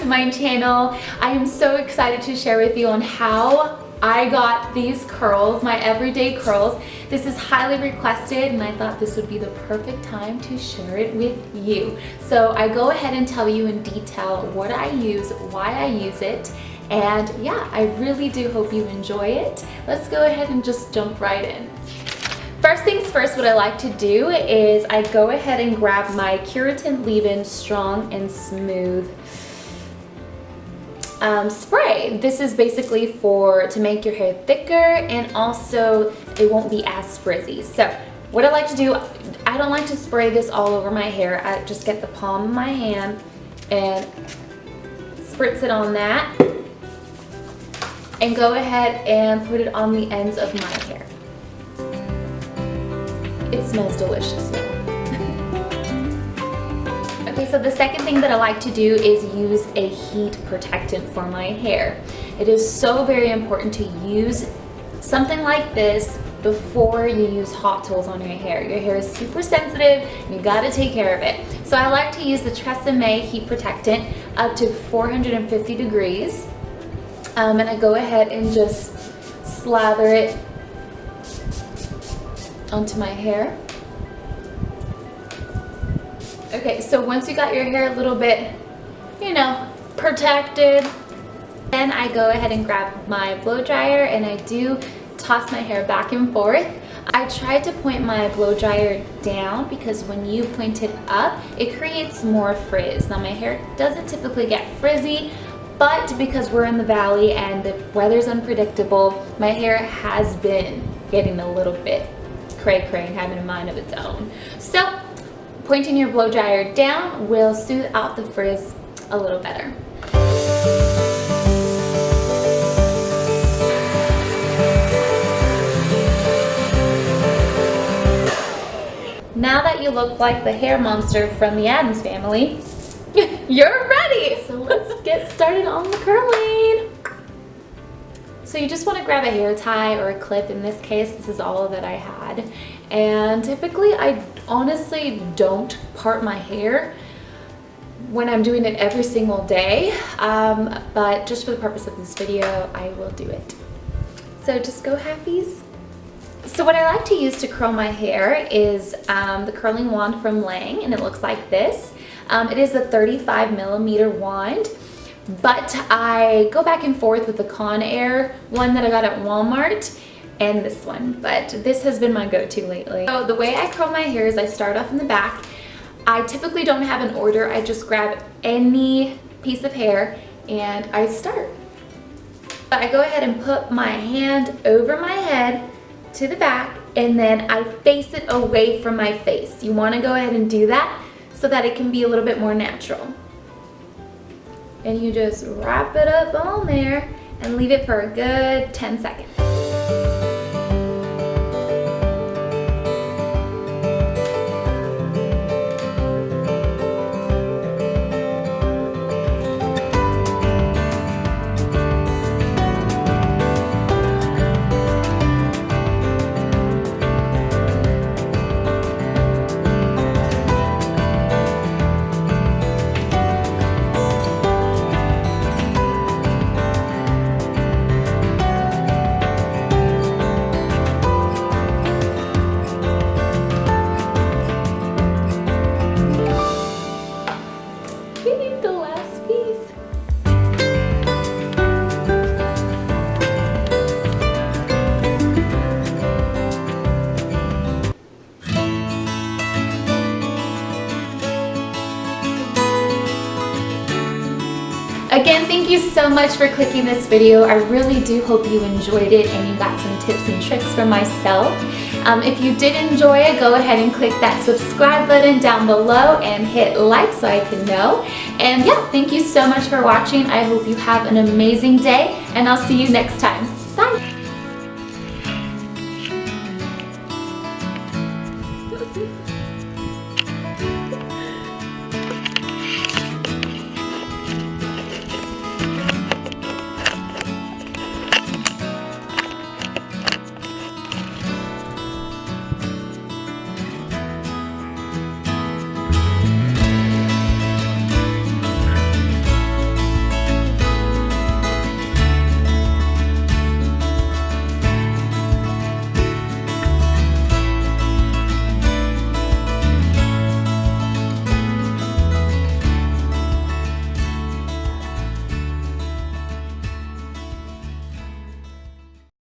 my channel. I am so excited to share with you on how I got these curls, my everyday curls. This is highly requested and I thought this would be the perfect time to share it with you. So I go ahead and tell you in detail what I use, why I use it, and yeah, I really do hope you enjoy it. Let's go ahead and just jump right in. First things first, what I like to do is I go ahead and grab my Keratin Leave-In Strong and Smooth spray. This is basically to make your hair thicker and also it won't be as frizzy. So what I like to do, I don't like to spray this all over my hair. I just get the palm of my hand and spritz it on that and go ahead and put it on the ends of my hair. It smells delicious though. Okay, so the second thing that I like to do is use a heat protectant for my hair. It is so very important to use something like this before you use hot tools on your hair. Your hair is super sensitive and you gotta take care of it. So I like to use the Tresemme heat protectant up to 450 degrees. And I go ahead and just slather it onto my hair. Okay, so once you got your hair a little bit, you know, protected, then I go ahead and grab my blow dryer and I do toss my hair back and forth. I try to point my blow dryer down because when you point it up, it creates more frizz. Now my hair doesn't typically get frizzy, but because we're in the valley and the weather's unpredictable, my hair has been getting a little bit cray-cray and having a mind of its own. So pointing your blow dryer down will soothe out the frizz a little better. Now that you look like the hair monster from the Addams Family, you're ready! So let's get started on the curling. So you just want to grab a hair tie or a clip. In this case, this is all that I had. And typically, I honestly don't part my hair when I'm doing it every single day. But just for the purpose of this video, I will do it. So just go halfies. So what I like to use to curl my hair is the curling wand from Lang, and it looks like this. It is a 35mm wand. But I go back and forth with the Conair one that I got at Walmart and this one, but this has been my go-to lately. So the way I curl my hair is I start off in the back. I typically don't have an order. I just grab any piece of hair and I start. I go ahead and put my hand over my head to the back and then I face it away from my face. You want to go ahead and do that so that it can be a little bit more natural. And you just wrap it up on there and leave it for a good 10 seconds. Again, thank you so much for clicking this video. I really do hope you enjoyed it and you got some tips and tricks from myself. If you did enjoy it, go ahead and click that subscribe button down below and hit like so I can know. And yeah, thank you so much for watching. I hope you have an amazing day and I'll see you next time. Bye!